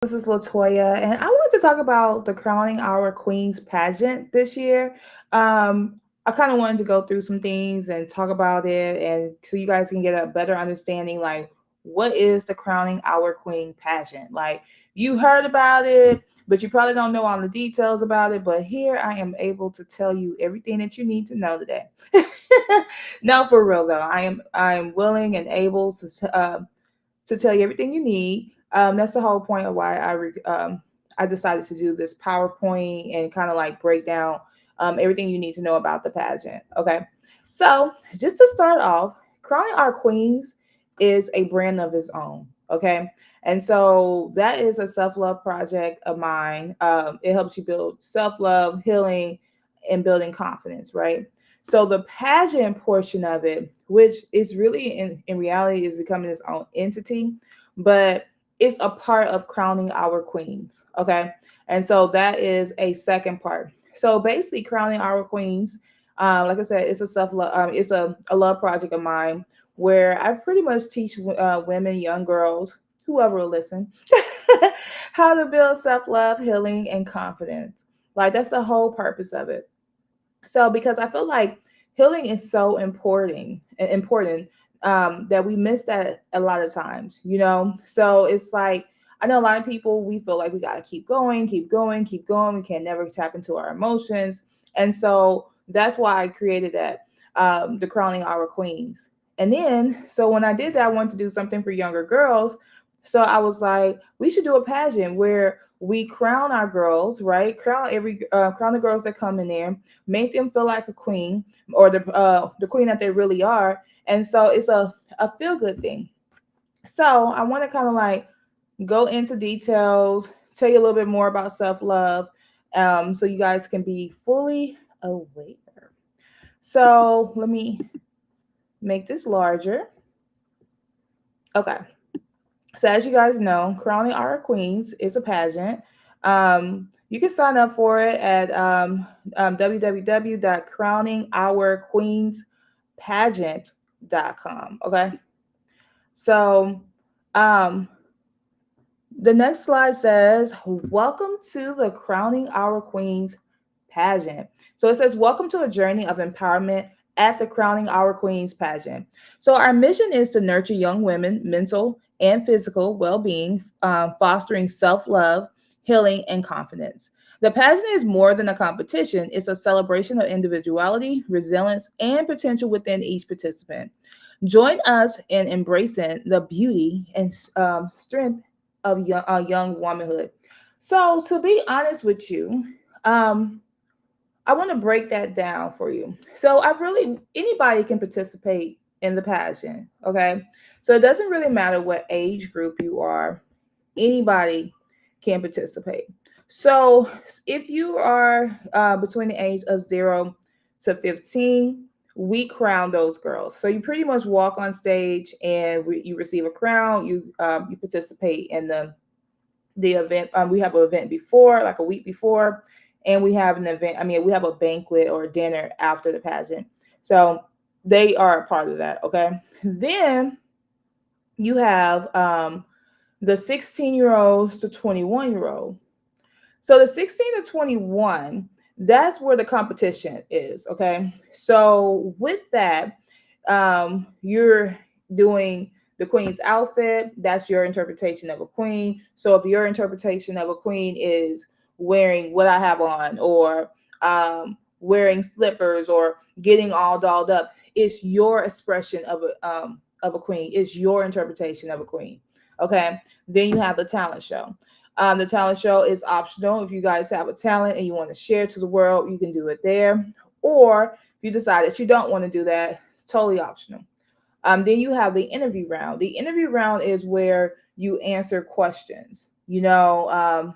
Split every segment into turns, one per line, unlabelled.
This is Latoya, and I wanted to talk about the Crowning Our Queens pageant this year. I kind of wanted to go through some things and talk about it, and so you guys can get a better understanding, like what is the Crowning Our Queen pageant? Like you heard about it, but you probably don't know all the details about it. But here I am able to tell you everything that you need to know today. No, for real though, I am willing and able to tell you everything you need. That's the whole point of why I decided to do this PowerPoint and kind of like break down everything you need to know about the pageant. Okay, so just to start off, Crowning Our Queens is a brand of its own. Okay, and so that is a self love project of mine. It helps you build self love, healing, and building confidence. Right. So the pageant portion of it, which is really in reality is becoming its own entity, but it's a part of crowning our queens. Okay. And so that is a second part. So basically crowning our queens, like I said, it's a self love, it's a love project of mine where I pretty much teach women, young girls, whoever will listen, how to build self love, healing, and confidence. Like that's the whole purpose of it. So because I feel like healing is so important that we miss that a lot of times, you know. So it's like I know a lot of people we feel like we gotta keep going, keep going, keep going. We can never tap into our emotions, and so that's why I created that the crowning our queens. And then so when I did that, I wanted to do something for younger girls. So I was like, we should do a pageant where we crown our girls, right? Crown the girls that come in there, make them feel like a queen or the queen that they really are. And so it's a feel good thing. So I want to kind of like go into details, tell you a little bit more about self love, so you guys can be fully aware. So let me make this larger. Okay. So as you guys know, Crowning Our Queens is a pageant. You can sign up for it at www.crowningourqueenspageant.com. Okay. So um, the next slide says, "Welcome to the Crowning Our Queens pageant." So it says, "Welcome to a journey of empowerment at the Crowning Our Queens pageant." So our mission is to nurture young women mental and physical well-being, fostering self-love, healing, and confidence. The pageant is more than a competition; it's a celebration of individuality, resilience, and potential within each participant. Join us in embracing the beauty and strength of young womanhood. So, to be honest with you, um, I want to break that down for you. So, I really, anybody can participate in the pageant, okay? So, it doesn't really matter what age group you are, anybody can participate. So, if you are between the age of 0 to 15, we crown those girls. So you pretty much walk on stage and you receive a crown. You participate in the event. We have an event before, like a week before, and we have an event. I mean, we have a banquet or a dinner after the pageant. So they are a part of that. Okay. Then you have the 16-year-olds to 21-year-old. So the 16 to 21, that's where the competition is. Okay. So with that, you're doing the queen's outfit. That's your interpretation of a queen. So if your interpretation of a queen is wearing what I have on, or wearing slippers, or getting all dolled up, it's your expression of a queen. It's your interpretation of a queen. Okay. Then you have the talent show. The talent show is optional. If you guys have a talent and you want to share to the world, you can do it there. Or if you decide that you don't want to do that, it's totally optional. Then you have the interview round. The interview round is where you answer questions. You're on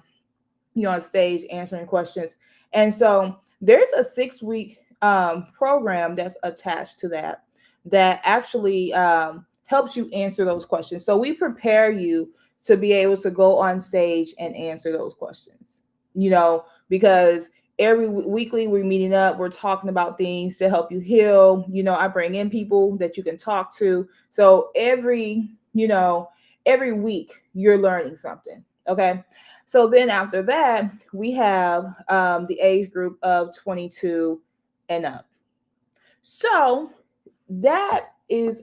stage answering questions. And so there's a 6 week program that's attached to that actually helps you answer those questions. So we prepare you to be able to go on stage and answer those questions, because every weekly we're meeting up, we're talking about things to help you heal. I bring in people that you can talk to. So every week you're learning something. Okay. So then after that, we have the age group of 22 and up. So that is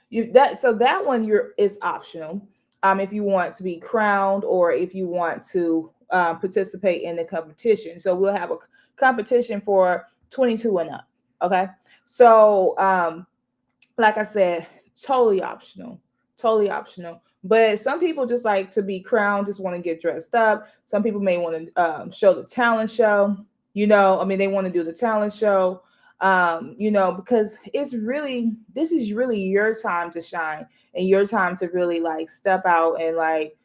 you that so that one you're is optional if you want to be crowned or if you want to participate in the competition. So we'll have a competition for 22 and up. Okay. So like I said, totally optional, totally optional. But some people just like to be crowned, just want to get dressed up. Some people may want to show the talent show. I mean, they want to do the talent show. Because this is really your time to shine and your time to really like step out and like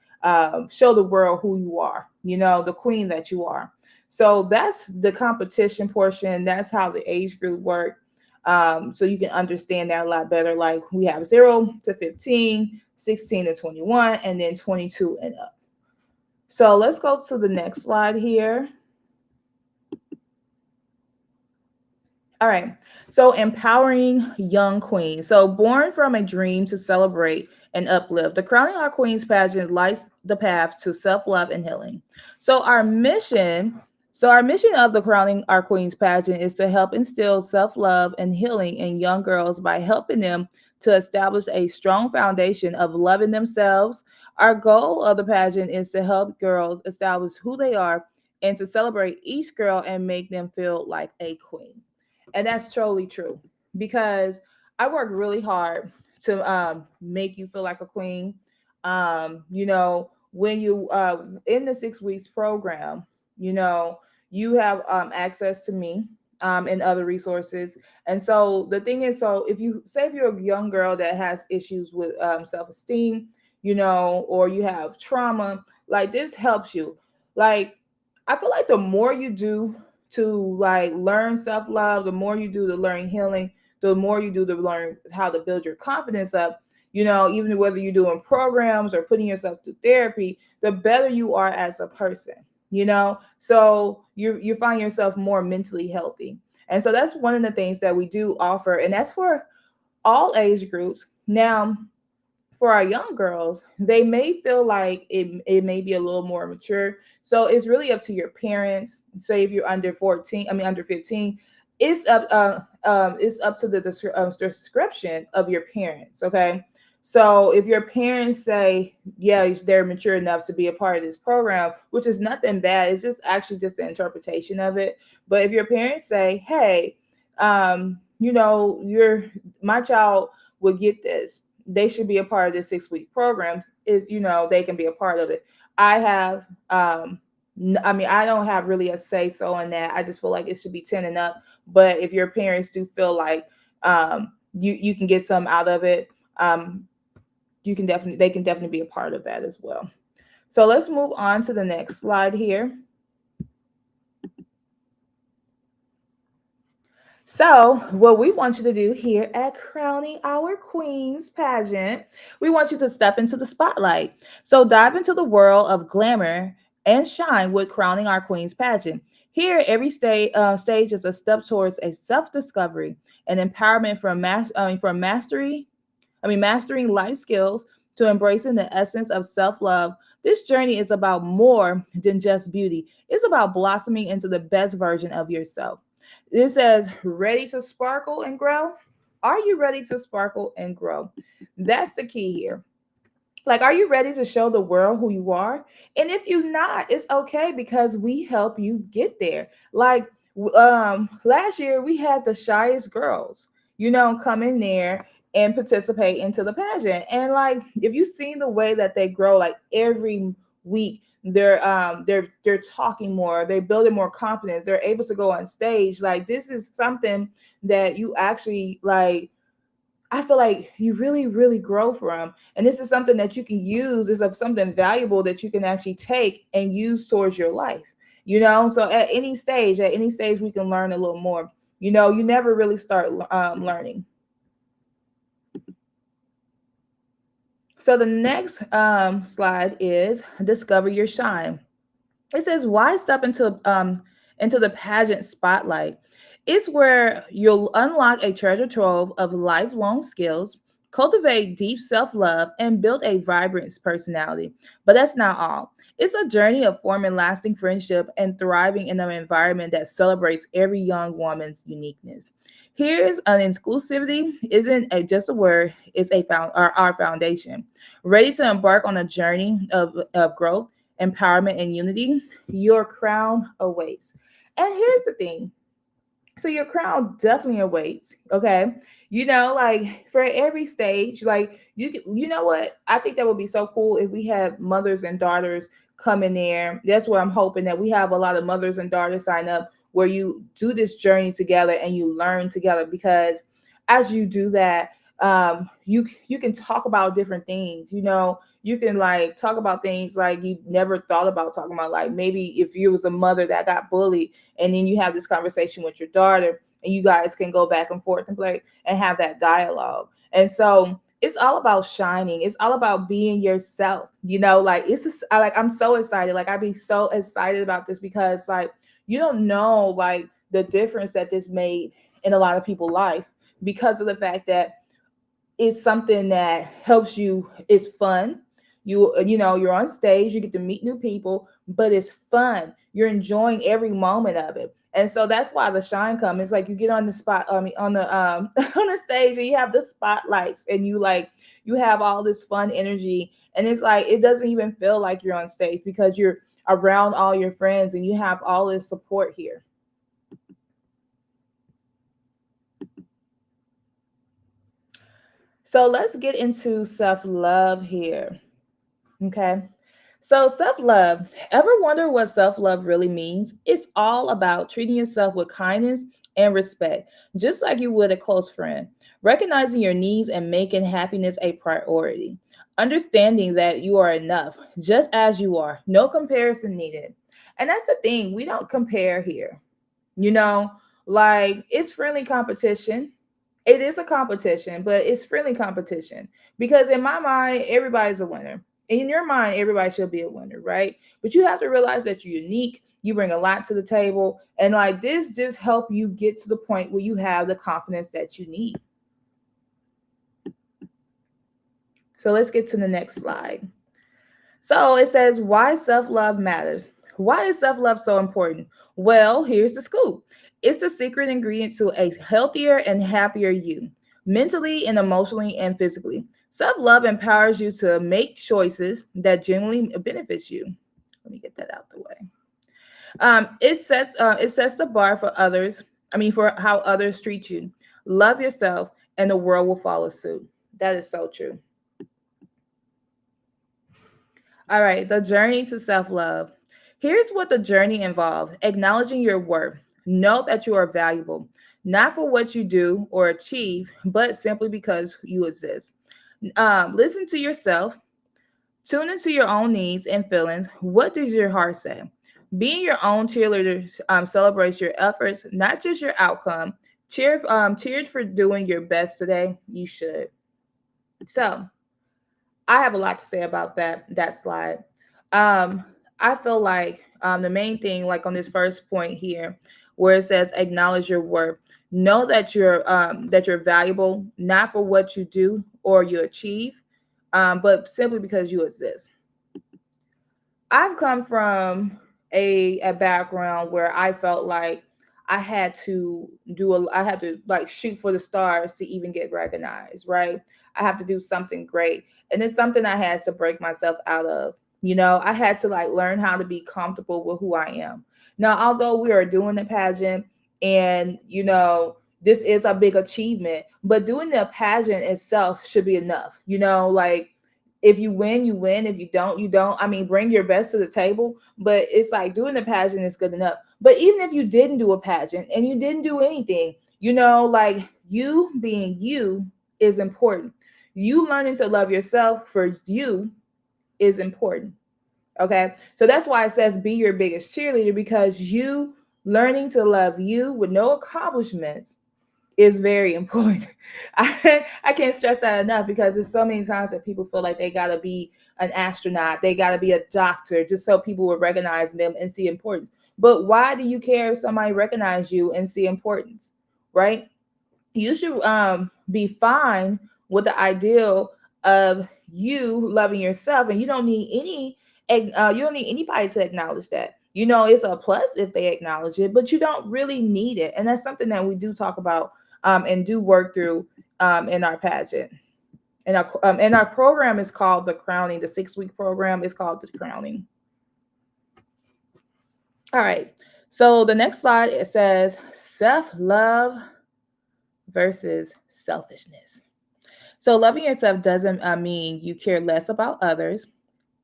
show the world who you are. The queen that you are. So that's the competition portion. That's how the age group work, so you can understand that a lot better. Like we have 0 to 15, 16 to 21, and then 22 and up. So let's go to the next slide here. All right. So empowering young queens. So born from a dream to celebrate and uplift, the Crowning Our Queens pageant lights the path to self-love and healing. So our mission of the Crowning Our Queens pageant is to help instill self-love and healing in young girls by helping them to establish a strong foundation of loving themselves. Our goal of the pageant is to help girls establish who they are and to celebrate each girl and make them feel like a queen. And that's totally true because I work really hard to make you feel like a queen. When you in the 6 weeks program, you know, you have access to me and other resources. And so the thing is, so if you're a young girl that has issues with self-esteem, or you have trauma, like this helps you. Like I feel like the more you do to like learn self-love, the more you do to learn healing, the more you do to learn how to build your confidence up, even whether you're doing programs or putting yourself through therapy, the better you are as a person, so you find yourself more mentally healthy. And so that's one of the things that we do offer, and that's for all age groups. Now, for our young girls, they may feel like it may be a little more mature. So it's really up to your parents. Say if you're under 14, I mean under 15, it's up to the description of your parents. Okay. So if your parents say, yeah, they're mature enough to be a part of this program, which is nothing bad, it's just actually just the interpretation of it. But if your parents say, hey, you're my child will get this, they should be a part of this 6 week program, is they can be a part of it. I have I mean, I don't have really a say so on that. I just feel like it should be 10 and up. But if your parents do feel like you can get some out of it, they can definitely be a part of that as well. So let's move on to the next slide here. So, what we want you to do here at Crowning Our Queens pageant, we want you to step into the spotlight. So, dive into the world of glamour and shine with Crowning Our Queens pageant. Here, every stage is a step towards a self-discovery and empowerment from mastering life skills to embracing the essence of self-love. This journey is about more than just beauty. It's about blossoming into the best version of yourself. It says, ready to sparkle and grow. Are you ready to sparkle and grow? That's the key here. Like, are you ready to show the world who you are? And if you're not, it's okay because we help you get there. Like, last year we had the shyest girls, come in there and participate into the pageant. And like, if you've seen the way that they grow, like every week, they're talking more, they're building more confidence, they're able to go on stage. Like, this is something that you actually like, I feel like you really, really grow from. And this is something that you can use, is of something valuable that you can actually take and use towards your life. So at any stage, we can learn a little more. You never really start learning. So the next slide is discover your shine. It says, why step into the pageant spotlight? It's where you'll unlock a treasure trove of lifelong skills, cultivate deep self love, and build a vibrant personality. But that's not all. It's a journey of forming lasting friendship and thriving in an environment that celebrates every young woman's uniqueness. Here's an inclusivity isn't just a word, it's our foundation. Ready to embark on a journey of growth, empowerment, and unity? Your crown awaits. And here's the thing, so your crown definitely awaits, okay? Like for every stage, like you know what? I think that would be so cool if we had mothers and daughters come in there. That's what I'm hoping, that we have a lot of mothers and daughters sign up where you do this journey together and you learn together, because as you do that, you can talk about different things. You can like talk about things like you never thought about talking about, like maybe if you was a mother that got bullied, and then you have this conversation with your daughter, and you guys can go back and forth and play and have that dialogue. And so it's all about shining, it's all about being yourself. Like it's just, I'm so excited, like I'd be so excited about this, because like you don't know like the difference that this made in a lot of people's life, because of the fact that it's something that helps you. It's fun. You're on stage, you get to meet new people, but it's fun. You're enjoying every moment of it. And so that's why the shine comes. It's like you get on the spot, I mean on the on the stage, and you have the spotlights, and you have all this fun energy, and it's like it doesn't even feel like you're on stage, because you're around all your friends and you have all this support here. So let's get into self-love here. Okay. So, self love. Ever wonder what self love really means? It's all about treating yourself with kindness and respect, just like you would a close friend. Recognizing your needs and making happiness a priority. Understanding that you are enough, just as you are. No comparison needed. And that's the thing, we don't compare here. You know, like it's friendly competition. It is a competition, but it's friendly competition, because in my mind, everybody's a winner. In your mind, everybody should be a winner, right? But you have to realize that you're unique. You bring a lot to the table, and like this just help you get to the point where you have the confidence that you need. So let's get to the next slide. So it says why self love matters. Why is self love so important? Well, here's the scoop, it's the secret ingredient to a healthier and happier you, mentally and emotionally and physically. Self love empowers you to make choices that genuinely benefits you. Let me get that out the way. It sets the bar for others. I mean, for how others treat you. Love yourself, and the world will follow suit. That is so true. All right, the journey to self love. Here's what the journey involves: acknowledging your worth. Know that you are valuable, not for what you do or achieve, but simply because you exist. Listen to yourself, tune into your own needs and feelings. What does your heart say? Being your own cheerleader celebrates your efforts, not just your outcome. Cheered for doing your best today. You should. So, I have a lot to say about that slide. Um, I feel like the main thing, like on this first point here, where it says acknowledge your worth, know that you're valuable, not for what you do or you achieve, but simply because you exist. I've come from a background where I felt like I had to like shoot for the stars to even get recognized, right? I have to do something great. And it's something I had to break myself out of. I had to like learn how to be comfortable with who I am. Now, although we are doing the pageant, and this is a big achievement, but doing the pageant itself should be enough. Like if you win, you win. If you don't, you don't. I mean, bring your best to the table, but it's like doing the pageant is good enough. But even if you didn't do a pageant and you didn't do anything, like you being you is important. You learning to love yourself for you is important. Okay. So that's why it says be your biggest cheerleader, because you learning to love you with no accomplishments is very important. I can't stress that enough, because there's so many times that people feel like they gotta be an astronaut, they gotta be a doctor just so people will recognize them and see importance. But why do you care if somebody recognize you and see importance, right? You should be fine with the ideal of you loving yourself, and you don't need you don't need anybody to acknowledge that. It's a plus if they acknowledge it, but you don't really need it, and that's something that we do talk about and do work through in our pageant. And our program is called the Crowning. The 6-week program is called the Crowning. All right. So the next slide, it says self love versus selfishness. So loving yourself doesn't mean you care less about others.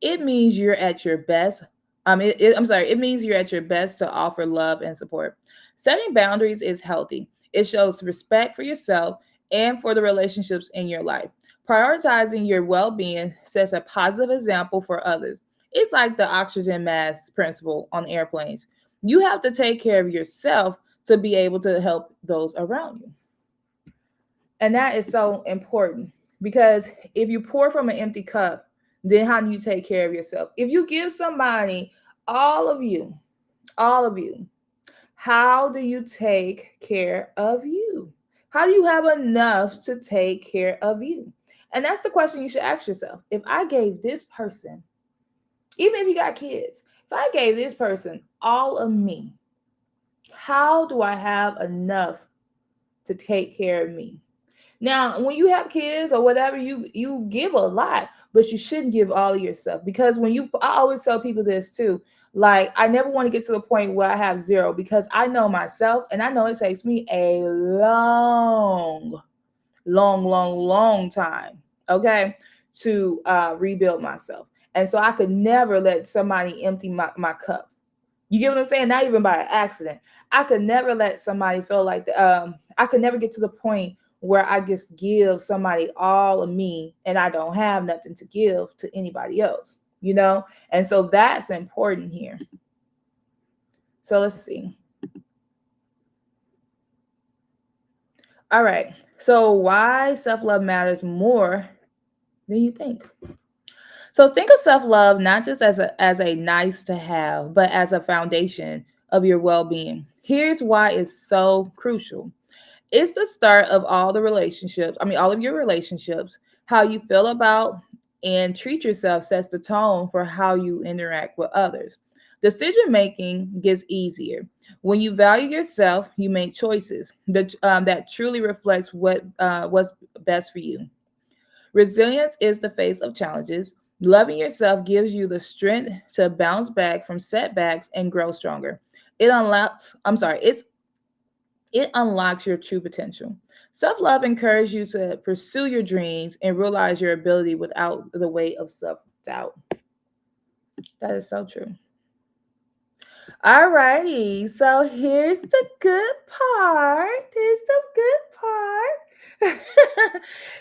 It means you're at your best. I'm sorry. It means you're at your best to offer love and support. Setting boundaries is healthy. It shows respect for yourself and for the relationships in your life. Prioritizing your well-being sets a positive example for others. It's like the oxygen mask principle on airplanes. You have to take care of yourself to be able to help those around you. And that is so important, because if you pour from an empty cup, then how do you take care of yourself? If you give somebody all of you, all of you, how do you take care of you? How do you have enough to take care of you? And that's the question you should ask yourself. If I gave this person, even if you got kids, if I gave this person all of me, how do I have enough to take care of me? Now, when you have kids or whatever, you give a lot, but you shouldn't give all of yourself, because I always tell people this too. Like, I never want to get to the point where I have zero, because I know myself, and I know it takes me a long, long, long, long time, okay, to rebuild myself. And so I could never let somebody empty my cup. You get what I'm saying? Not even by accident. I could never let somebody feel like I could never get to the point where I just give somebody all of me and I don't have nothing to give to anybody else. And so that's important here. So let's see. All right. So why self-love matters more than you think. So think of self-love not just as a nice to have, but as a foundation of your well-being. Here's why it's so crucial. It's the start of all of your relationships. How you feel about and treat yourself sets the tone for how you interact with others. Decision making gets easier. When you value yourself, you make choices that truly reflects what's best for you. Resilience is the face of challenges. Loving yourself gives you the strength to bounce back from setbacks and grow stronger. It unlocks your true potential. Self love encourages you to pursue your dreams and realize your ability without the weight of self doubt. That is so true. All righty. So here's the good part. Here's the good part.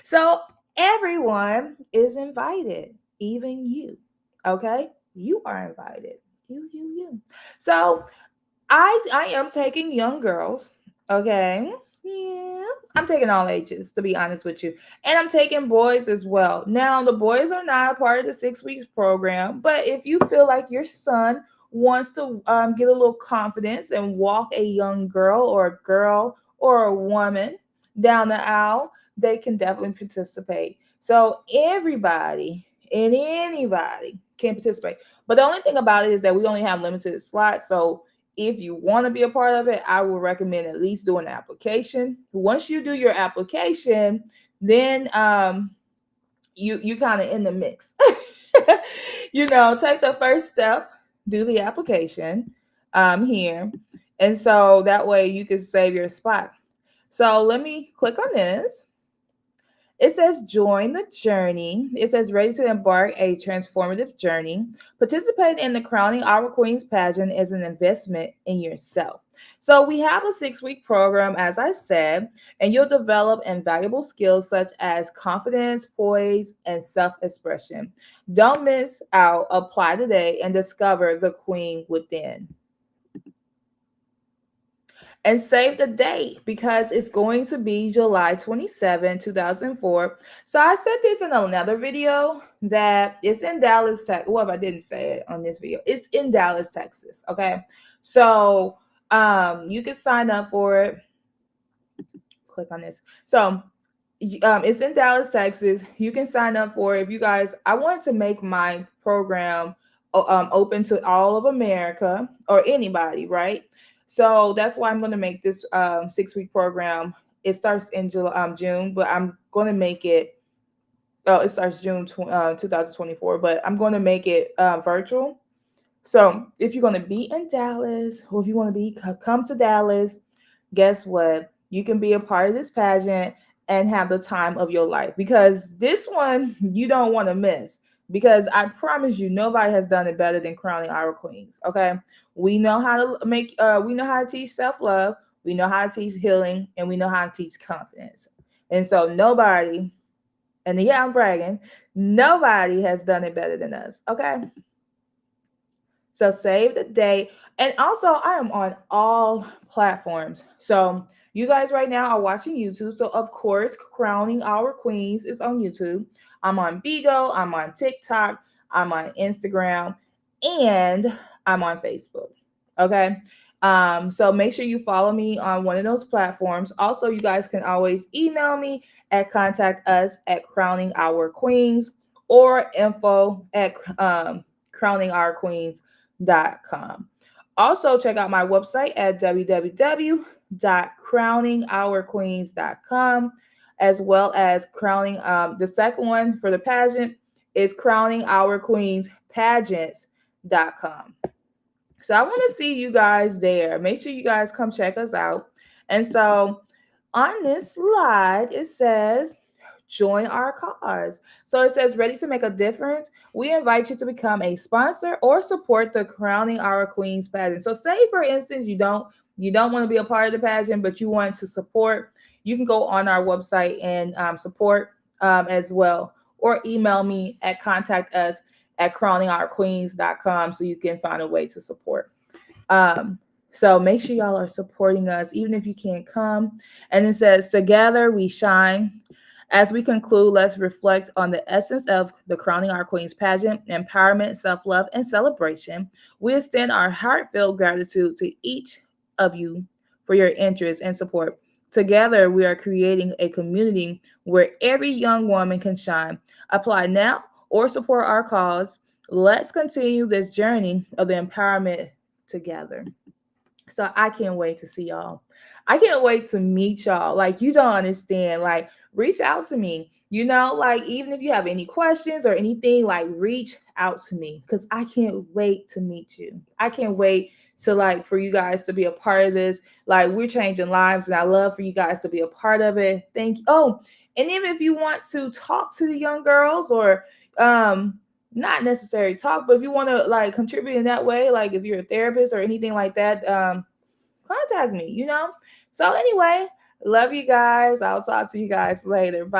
So everyone is invited, even you. Okay? You are invited. You. So I am taking young girls. Okay. Yeah. I'm taking all ages, to be honest with you. And I'm taking boys as well. Now, the boys are not a part of the 6 weeks program, but if you feel like your son wants to get a little confidence and walk a young girl or a woman down the aisle, they can definitely participate. So everybody and anybody can participate. But the only thing about it is that we only have limited slots. So if you want to be a part of it, I would recommend at least doing an application. Once you do your application, then you kind of in the mix. Take the first step, do the application here. And so that way you can save your spot. So let me click on this. It says join the journey. It says ready to embark a transformative journey. Participate in the Crowning Our Queens pageant is an investment in yourself. So we have a 6-week program, as I said, and you'll develop invaluable skills such as confidence, poise, and self-expression. Don't miss out. Apply today and discover the queen within. And save the date, because it's going to be July 27, 2004. So I said this in another video that it's in Dallas, Texas. Well, if I didn't say it on this video, it's in Dallas, Texas. Okay. So you can sign up for it. Click on this. So It's in Dallas, Texas. You can sign up for it. If you guys, I wanted to make my program open to all of America or anybody, right? So that's why I'm going to make this 6 week program. It starts in June, but I'm going to make it. Oh, it starts June 2024, but I'm going to make it virtual. So if you're going to be in Dallas, or if you want to come to Dallas, guess what? You can be a part of this pageant and have the time of your life, because this one you don't want to miss. Because I promise you, nobody has done it better than crowning our queens. Okay, we know how to we know how to teach self love, we know how to teach healing, and we know how to teach confidence. And so nobody, and yeah, I'm bragging, nobody has done it better than us. Okay, so save the date. And also, I am on all platforms. So you guys right now are watching YouTube. So of course, Crowning Our Queens is on YouTube. I'm on Bigo, I'm on TikTok, I'm on Instagram, and I'm on Facebook. Okay. So make sure you follow me on one of those platforms. Also, you guys can always email me at contact us at crowning our queens, or info at crowningourqueens.com. Also, check out my website at www.crowningourqueens.com, as well as crowning. The second one for the pageant is crowningourqueenspageants.com. So I want to see you guys there. Make sure you guys come check us out. And so on this slide, it says join our cause. So it says ready to make a difference. We invite you to become a sponsor or support the Crowning Our Queens pageant. So say for instance you don't want to be a part of the pageant, but you want to support, you can go on our website and support as well, or email me at contact us at crowningourqueens.com so you can find a way to support. Um, so make sure y'all are supporting us, even if you can't come. And it says, together we shine. As we conclude, let's reflect on the essence of the Crowning Our Queens pageant: empowerment, self love, and celebration. We extend our heartfelt gratitude to each of you for your interest and support. Together, we are creating a community where every young woman can shine. Apply now or support our cause. Let's continue this journey of the empowerment together. So I can't wait to see y'all. I can't wait to meet y'all. Like, you don't understand. Like, reach out to me. Like, even if you have any questions or anything, like, reach out to me, because I can't wait to meet you. I can't wait to, like, for you guys to be a part of this. Like, we're changing lives, and I love for you guys to be a part of it. Thank you. Oh, and even if you want to talk to the young girls, or not necessarily talk, but if you want to like contribute in that way, like if you're a therapist or anything like that, contact me. So anyway, love you guys. I'll talk to you guys later. Bye.